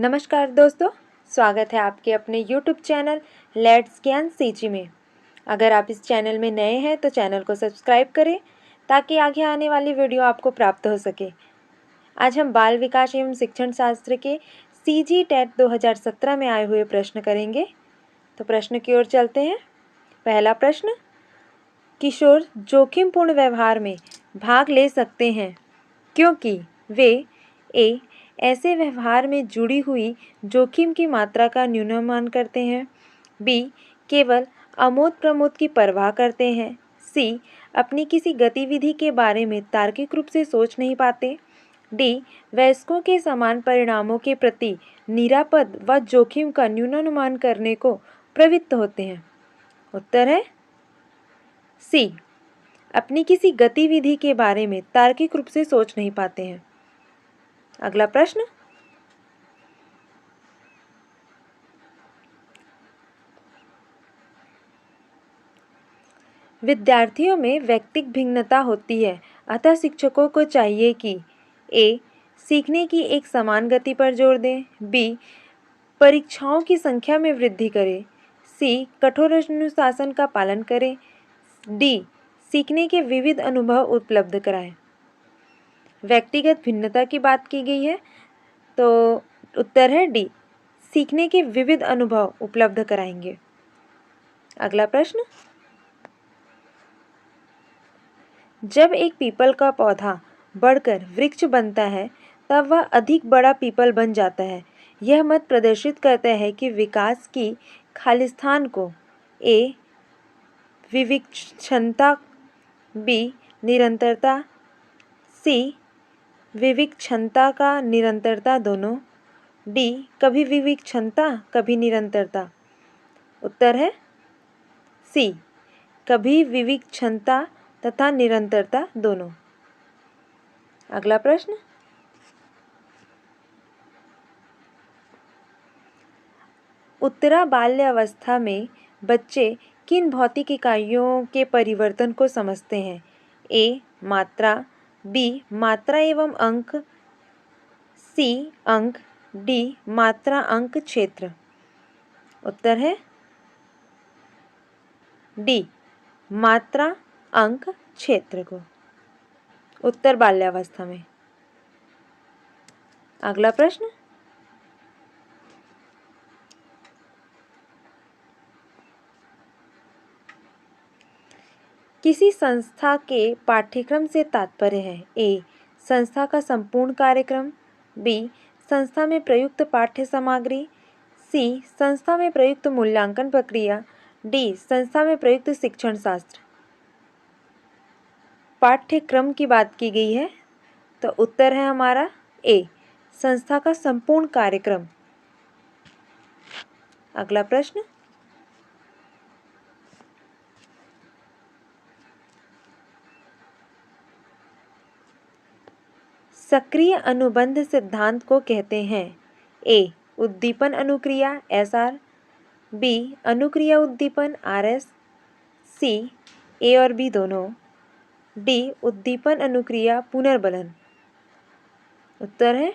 नमस्कार दोस्तों, स्वागत है आपके अपने YouTube चैनल लेट्स ज्ञान सीजी में। अगर आप इस चैनल में नए हैं तो चैनल को सब्सक्राइब करें ताकि आगे आने वाली वीडियो आपको प्राप्त हो सके। आज हम बाल विकास एवं शिक्षण शास्त्र के CG टेट 2017 में आए हुए प्रश्न करेंगे। तो प्रश्न की ओर चलते हैं। पहला प्रश्न, किशोर जोखिमपूर्ण व्यवहार में भाग ले सकते हैं क्योंकि वे ऐसे व्यवहार में जुड़ी हुई जोखिम की मात्रा का न्यूनानुमान करते हैं। बी, केवल आमोद प्रमोद की परवाह करते हैं। सी, अपनी किसी गतिविधि के बारे में तार्किक रूप से सोच नहीं पाते। डी, वयस्कों के समान परिणामों के प्रति निरापद व जोखिम का न्यूनानुमान करने को प्रवृत्त होते हैं। उत्तर है सी, अपनी किसी गतिविधि के बारे में तार्किक रूप से सोच नहीं पाते हैं। अगला प्रश्न, विद्यार्थियों में व्यक्तिक भिन्नता होती है, अतः शिक्षकों को चाहिए कि ए, सीखने की एक समान गति पर जोर दें। बी, परीक्षाओं की संख्या में वृद्धि करें। सी, कठोर अनुशासन का पालन करें। डी, सीखने के विविध अनुभव उपलब्ध कराएं। व्यक्तिगत भिन्नता की बात की गई है तो उत्तर है डी, सीखने के विविध अनुभव उपलब्ध कराएंगे। अगला प्रश्न, जब एक पीपल का पौधा बढ़कर वृक्ष बनता है तब वह अधिक बड़ा पीपल बन जाता है। यह मत प्रदर्शित करता है कि विकास की खालिस्तान को ए, विविक्षणता, बी, निरंतरता, सी, विविक्षणता का निरंतरता दोनों, डी, कभी विविक्षणता कभी निरंतरता। उत्तर है सी, कभी विविक्षणता तथा निरंतरता दोनों। अगला प्रश्न, उत्तरा बाल्यावस्था में बच्चे किन भौतिक इकाइयों के परिवर्तन को समझते हैं? ए, मात्रा, बी, मात्रा एवं अंक, सी, अंक, डी, मात्रा अंक क्षेत्र। उत्तर है डी, मात्रा अंक क्षेत्र को उत्तर बाल्यावस्था में। अगला प्रश्न, किसी संस्था के पाठ्यक्रम से तात्पर्य है? ए, संस्था का संपूर्ण कार्यक्रम। बी, संस्था में प्रयुक्त पाठ्य सामग्री। सी, संस्था में प्रयुक्त मूल्यांकन प्रक्रिया। डी, संस्था में प्रयुक्त शिक्षण शास्त्र। पाठ्यक्रम की बात की गई है तो उत्तर है हमारा ए, संस्था का संपूर्ण कार्यक्रम। अगला प्रश्न, सक्रिय अनुबंध सिद्धांत को कहते हैं? ए, उद्दीपन अनुक्रिया SR, बी, अनुक्रिया उद्दीपन RS, सी, ए और बी दोनों, डी, उद्दीपन अनुक्रिया पुनर्बलन। उत्तर है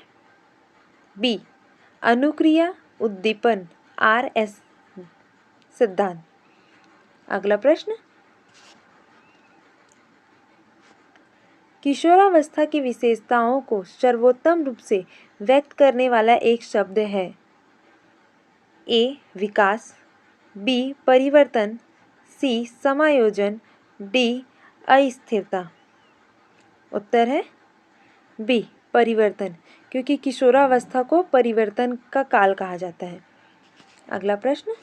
बी, अनुक्रिया उद्दीपन RS सिद्धांत। अगला प्रश्न, किशोरावस्था की विशेषताओं को सर्वोत्तम रूप से व्यक्त करने वाला एक शब्द है? ए, विकास, बी, परिवर्तन, सी, समायोजन, डी, अस्थिरता। उत्तर है बी, परिवर्तन, क्योंकि किशोरावस्था को परिवर्तन का काल कहा जाता है। अगला प्रश्न,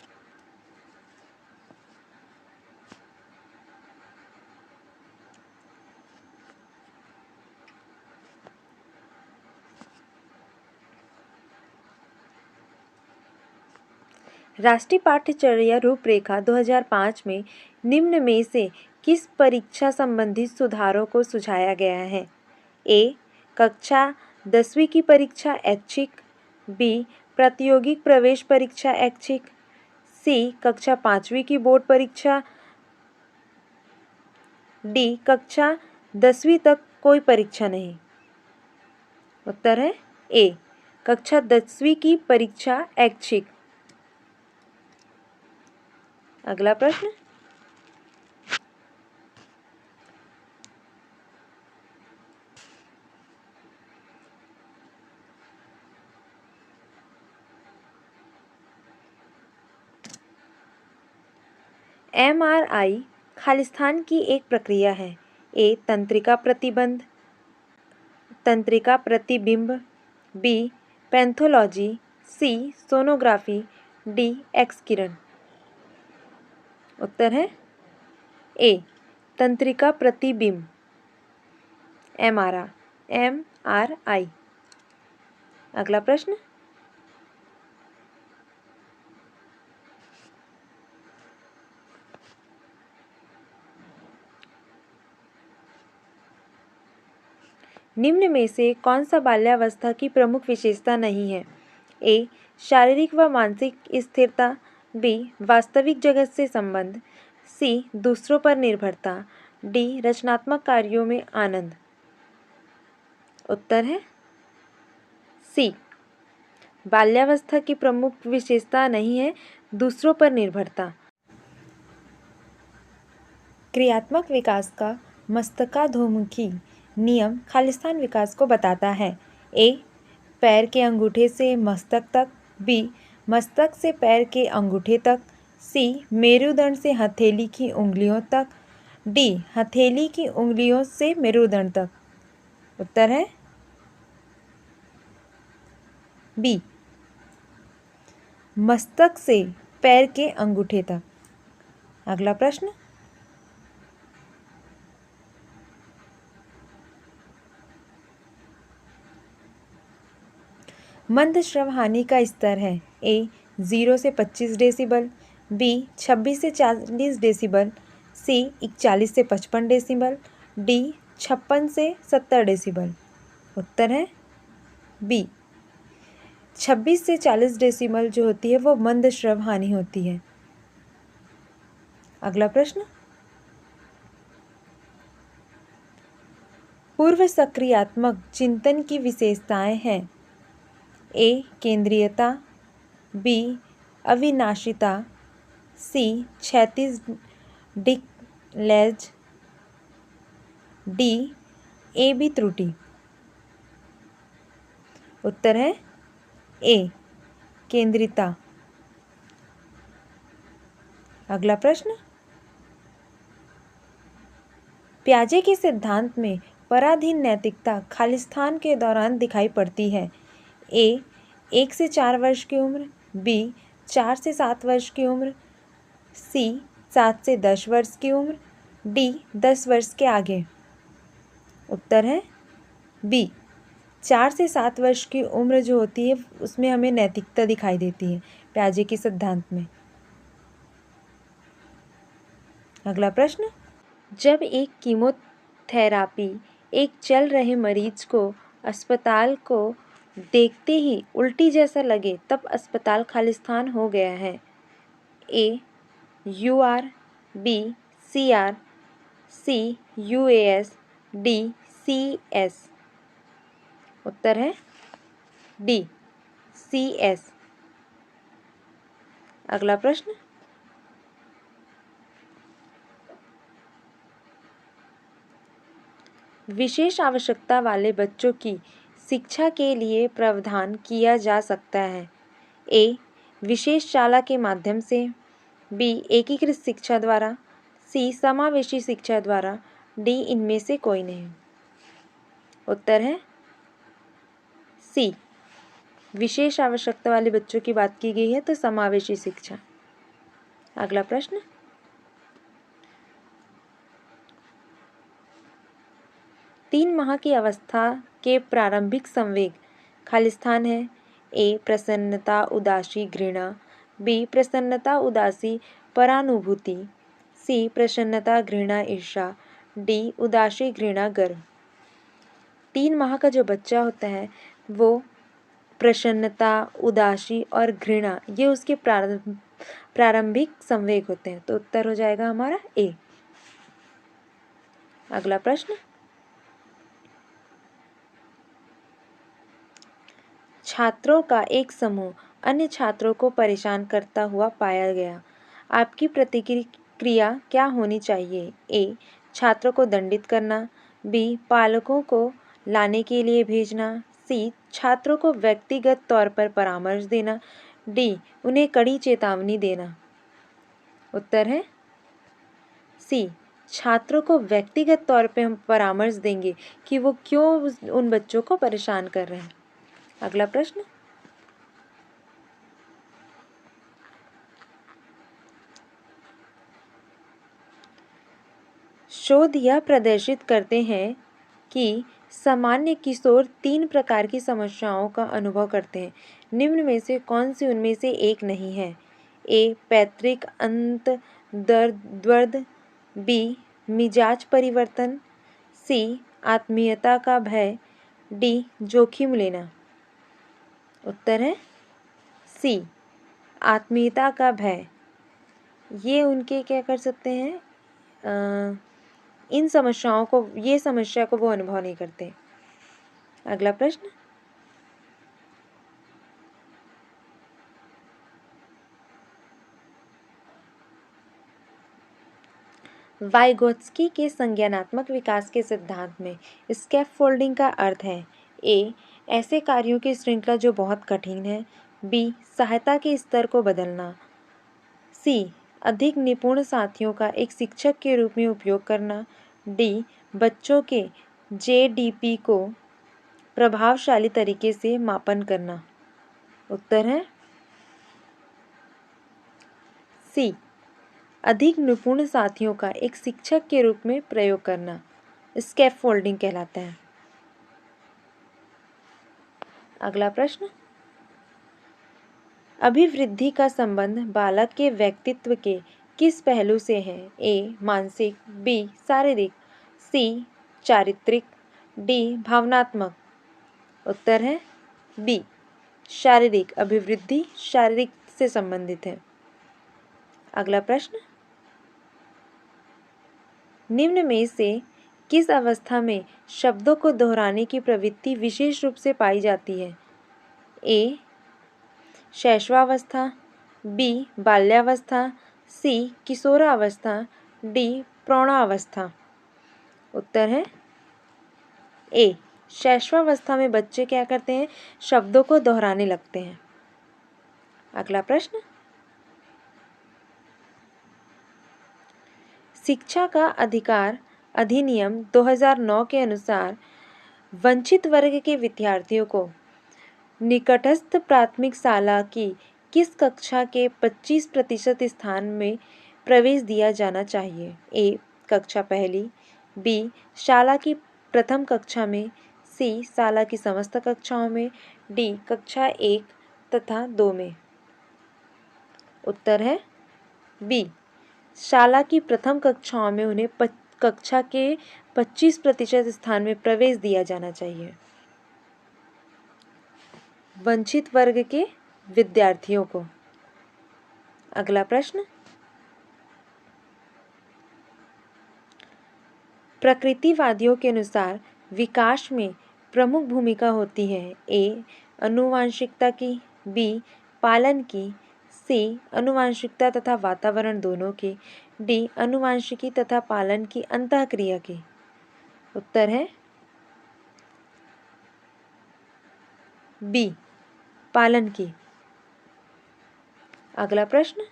राष्ट्रीय पाठ्यचर्या रूपरेखा 2005 में निम्न में से किस परीक्षा संबंधित सुधारों को सुझाया गया है? ए, कक्षा 10वीं की परीक्षा ऐच्छिक। बी, प्रातियोगिक प्रवेश परीक्षा ऐच्छिक। सी, कक्षा 5वीं की बोर्ड परीक्षा। डी, कक्षा 10वीं तक कोई परीक्षा नहीं। उत्तर है ए, कक्षा 10वीं की परीक्षा ऐच्छिक। अगला प्रश्न, MRI खालिस्तान की एक प्रक्रिया है। ए तंत्रिका प्रतिबंध, तंत्रिका प्रतिबिंब, बी पैथोलॉजी, सी सोनोग्राफी, डी एक्स किरण। उत्तर है ए तंत्रिका प्रतिबिंब, MRI। अगला प्रश्न, निम्न में से कौन सा बाल्यावस्था की प्रमुख विशेषता नहीं है? ए शारीरिक व मानसिक स्थिरता, बी वास्तविक जगत से संबंध, सी दूसरों पर निर्भरता, डी रचनात्मक कार्यों में आनंद। उत्तर है सी बाल्यावस्था की प्रमुख विशेषता नहीं है दूसरों पर निर्भरता। क्रियात्मक विकास का मस्तकाधोमुखी नियम खालिस्तान विकास को बताता है। ए पैर के अंगूठे से मस्तक तक, बी मस्तक से पैर के अंगूठे तक, सी मेरुदंड से हथेली की उंगलियों तक, डी हथेली की उंगलियों से मेरुदंड तक। उत्तर है बी मस्तक से पैर के अंगूठे तक। अगला प्रश्न, मंद श्रव हानि का स्तर है। ए 0 से 25 डेसिबल, बी 26 से 40 डेसिबल, सी 41 से 55 डेसिबल, डी 56 से 70 डेसिबल। उत्तर है बी 26 से 40 डेसिबल जो होती है वो मंद श्रव हानि होती है। अगला प्रश्न, पूर्व सक्रियात्मक चिंतन की विशेषताएं हैं। ए केंद्रीयता, बी अविनाशिता, सी क्षैतिज डिक्लेज, डी ए बी त्रुटि। उत्तर है ए केंद्रीयता। अगला प्रश्न, पियाजे के सिद्धांत में पराधीन नैतिकता खालिस्तान के दौरान दिखाई पड़ती है। ए 1 से 4 वर्ष की उम्र, बी 4 से 7 वर्ष की उम्र, सी 7 से 10 वर्ष की उम्र, डी 10 वर्ष के आगे। उत्तर है बी 4 से 7 वर्ष की उम्र जो होती है उसमें हमें नैतिकता दिखाई देती है पियाजे के सिद्धांत में। अगला प्रश्न, जब एक कीमोथेरापी एक चल रहे मरीज को अस्पताल को देखते ही उल्टी जैसा लगे तब अस्पताल खालिस्तान हो गया है। ए UR, बी CR, सी UAS, डी CS। उत्तर है डी CS। अगला प्रश्न, विशेष आवश्यकता वाले बच्चों की शिक्षा के लिए प्रावधान किया जा सकता है। ए विशेष शाला के माध्यम से, बी एकीकृत शिक्षा द्वारा, सी समावेशी शिक्षा द्वारा, डी इनमें से कोई नहीं। उत्तर है सी विशेष आवश्यकता वाले बच्चों की बात की गई है तो समावेशी शिक्षा। अगला प्रश्न, तीन माह की अवस्था के प्रारंभिक संवेग खालिस्तान है। ए प्रसन्नता, उदासी, घृणा, बी प्रसन्नता, उदासी, परानुभूति, सी प्रसन्नता, घृणा, ईर्ष्या, डी उदासी, घृणा, गर्व। 3 माह का जो बच्चा होता है वो प्रसन्नता, उदासी और घृणा ये उसके प्रारंभिक संवेग होते हैं, तो उत्तर हो जाएगा हमारा ए। अगला प्रश्न, छात्रों का एक समूह अन्य छात्रों को परेशान करता हुआ पाया गया। आपकी प्रतिक्रिया क्या होनी चाहिए? ए, छात्रों को दंडित करना, बी, पालकों को लाने के लिए भेजना, सी, छात्रों को व्यक्तिगत तौर पर परामर्श देना, डी, उन्हें कड़ी चेतावनी देना। उत्तर है सी, छात्रों को व्यक्तिगत तौर पे हम परामर्श देंगे कि वो क्यों उन बच्चों को परेशान कर रहे हैं। अगला प्रश्न, शोध यह प्रदर्शित करते हैं कि सामान्य किशोर 3 प्रकार की समस्याओं का अनुभव करते हैं। निम्न में से कौन सी उनमें से एक नहीं है? ए, पैतृक अंतर्द्वंद, बी, मिजाज परिवर्तन, सी, आत्मीयता का भय, डी, जोखिम लेना। उत्तर है सी, आत्मीयता का भय। ये उनके क्या कर सकते हैं, इन समस्याओं को, ये समस्या को वो अनुभव नहीं करते। अगला प्रश्न, वाइगोत्स्की के संज्ञानात्मक विकास के सिद्धांत में स्कैफोल्डिंग का अर्थ है? ए, ऐसे कार्यों की श्रृंखला जो बहुत कठिन है, बी, सहायता के स्तर को बदलना, सी, अधिक निपुण साथियों का एक शिक्षक के रूप में उपयोग करना, डी, बच्चों के जेडीपी को प्रभावशाली तरीके से मापन करना। उत्तर है सी, अधिक निपुण साथियों का एक शिक्षक के रूप में प्रयोग करना स्कैफोल्डिंग कहलाता है। अगला प्रश्न, अभिवृद्धि का संबंध बालक के व्यक्तित्व के किस पहलू से है? ए, मानसिक, बी, शारीरिक, सी, चारित्रिक, डी, भावनात्मक। उत्तर है बी, शारीरिक। अभिवृद्धि शारीरिक से संबंधित है। अगला प्रश्न, निम्न में से किस अवस्था में शब्दों को दोहराने की प्रवृत्ति विशेष रूप से पाई जाती है? ए, शैशवावस्था, बी, बाल्यावस्था, सी, किशोरावस्था, डी, प्रौढ़ावस्था। उत्तर है ए, शैशवावस्था में बच्चे क्या करते हैं, शब्दों को दोहराने लगते हैं। अगला प्रश्न, शिक्षा का अधिकार अधिनियम 2009 के अनुसार वंचित वर्ग के विद्यार्थियों को निकटस्थ प्राथमिक शाला की किस कक्षा के 25% स्थान में प्रवेश दिया जाना चाहिए? ए, कक्षा पहली, बी, शाला की प्रथम कक्षा में, सी, शाला की समस्त कक्षाओं में, डी, कक्षा 1 तथा 2 में। उत्तर है बी, शाला की प्रथम कक्षाओं में उन्हें कक्षा के 25% स्थान में प्रवेश दिया जाना चाहिए। वंचित वर्ग के विद्यार्थियों को। अगला प्रश्न, प्रकृतिवादियों के अनुसार विकास में प्रमुख भूमिका होती है? ए, आनुवंशिकता की, बी, पालन की, सी, आनुवंशिकता तथा वातावरण दोनों की, डी, आनुवंशिकी तथा पालन की अंतःक्रिया की। उत्तर है बी, पालन की। अगला प्रश्न,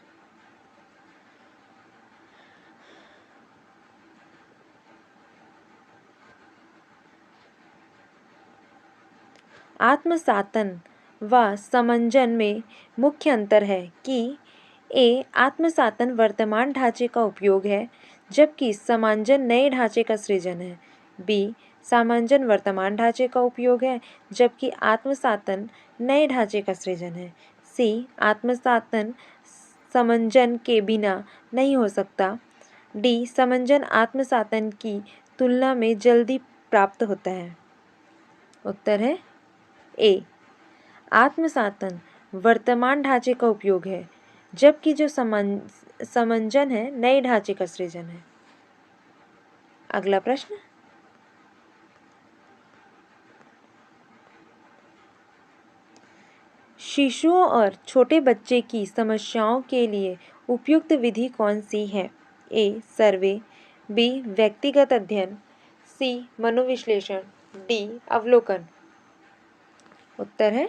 आत्मसातन व समंजन में मुख्य अंतर है कि ए, आत्मसातन वर्तमान ढांचे का उपयोग है जबकि समांजन नए ढांचे का सृजन है, बी, समांजन वर्तमान ढांचे का उपयोग है जबकि आत्मसातन नए ढांचे का सृजन है, सी, आत्मसातन समंजन के बिना नहीं हो सकता, डी, समंजन आत्मसातन की तुलना में जल्दी प्राप्त होता है। उत्तर है ए, आत्मसातन वर्तमान ढांचे का उपयोग है जबकि जो समंजन है नए ढांचे का सृजन है। अगला प्रश्न, शिशुओं और छोटे बच्चे की समस्याओं के लिए उपयुक्त विधि कौन सी है? ए. सर्वे, बी. व्यक्तिगत अध्ययन, सी. मनोविश्लेषण, डी. अवलोकन। उत्तर है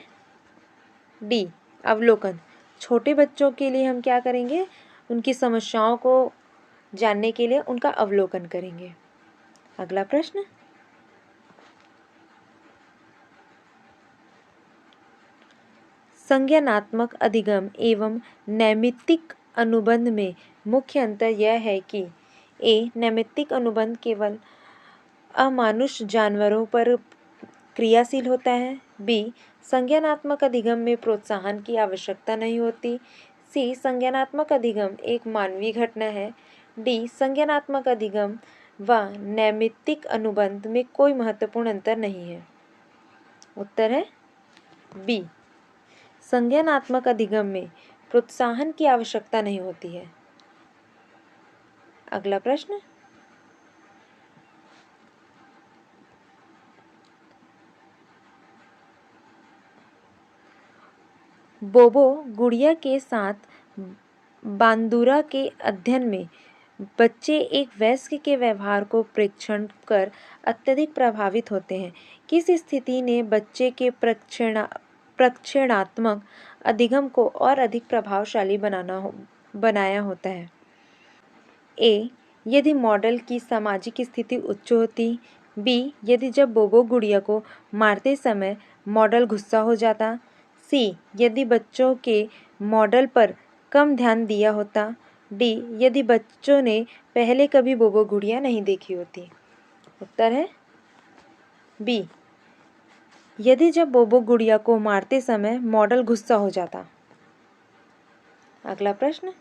डी. अवलोकन। छोटे बच्चों के लिए हम क्या करेंगे? उनकी समस्याओं को जानने के लिए उनका अवलोकन करेंगे। अगला प्रश्न, संज्ञानात्मक अधिगम एवं नैमित्तिक अनुबंध में मुख्य अंतर यह है कि ए. नैमित्तिक अनुबंध केवल अमानुष जानवरों पर क्रियाशील होता है। बी. संज्ञानात्मक अधिगम में प्रोत्साहन की आवश्यकता नहीं होती। सी. संज्ञानात्मक अधिगम एक मानवीय घटना है। डी. संज्ञानात्मक अधिगम व नैमित्तिक अनुबंध में कोई महत्वपूर्ण अंतर नहीं है। उत्तर है बी. संज्ञानात्मक अधिगम में प्रोत्साहन की आवश्यकता नहीं होती है। अगला प्रश्न, बोबो गुड़िया के साथ बांदुरा के अध्ययन में बच्चे एक वयस्क के व्यवहार को प्रेक्षण कर अत्यधिक प्रभावित होते हैं। किस स्थिति ने बच्चे के प्रक्षेणात्मक अधिगम को और अधिक प्रभावशाली बनाया होता है? ए. यदि मॉडल की सामाजिक स्थिति उच्च होती। बी. यदि जब बोबो गुड़िया को मारते समय मॉडल गुस्सा हो जाता। सी. यदि बच्चों के मॉडल पर कम ध्यान दिया होता। डी. यदि बच्चों ने पहले कभी बोबो गुड़िया नहीं देखी होती। उत्तर है बी. यदि जब बोबो गुड़िया को मारते समय मॉडल गुस्सा हो जाता। अगला प्रश्न,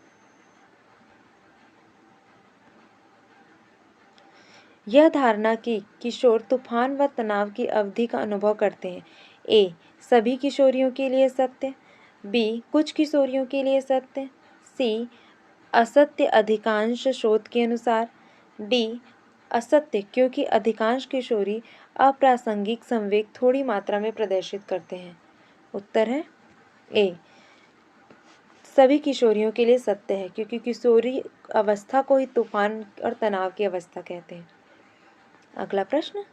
यह धारणा कि किशोर तूफान व तनाव की अवधि का अनुभव करते हैं। ए. सभी किशोरियों के लिए सत्य। बी. कुछ किशोरियों के लिए सत्य। सी. असत्य अधिकांश शोध के अनुसार। डी. असत्य क्योंकि अधिकांश किशोरी अप्रासंगिक संवेग थोड़ी मात्रा में प्रदर्शित करते हैं। उत्तर है ए. सभी किशोरियों के लिए सत्य है क्योंकि किशोरी अवस्था को ही तूफान और तनाव की अवस्था कहते हैं। अगला प्रश्न,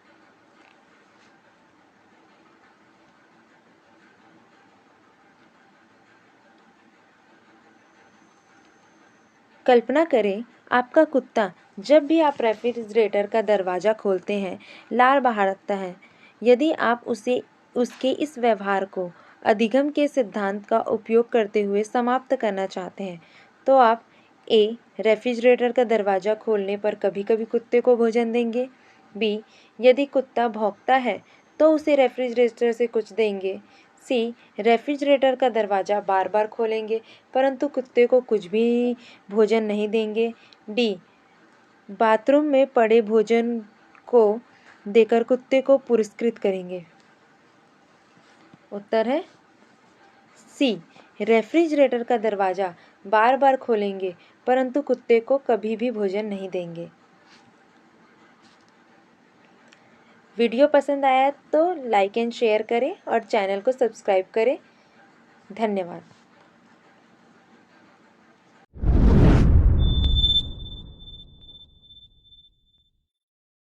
कल्पना करें आपका कुत्ता जब भी आप रेफ्रिजरेटर का दरवाज़ा खोलते हैं लार बहारता है। यदि आप उसके इस व्यवहार को अधिगम के सिद्धांत का उपयोग करते हुए समाप्त करना चाहते हैं तो आप ए. रेफ्रिजरेटर का दरवाज़ा खोलने पर कभी कभी कुत्ते को भोजन देंगे। बी. यदि कुत्ता भौंकता है तो उसे रेफ्रिजरेटर से कुछ देंगे। सी. रेफ्रिजरेटर का दरवाज़ा बार बार खोलेंगे परंतु कुत्ते को कुछ भी भोजन नहीं देंगे। डी. बाथरूम में पड़े भोजन को देकर कुत्ते को पुरस्कृत करेंगे। उत्तर है सी. रेफ्रिजरेटर का दरवाज़ा बार बार खोलेंगे परंतु कुत्ते को कभी भी भोजन नहीं देंगे। वीडियो पसंद आया तो लाइक एंड शेयर करें और चैनल को सब्सक्राइब करें। धन्यवाद।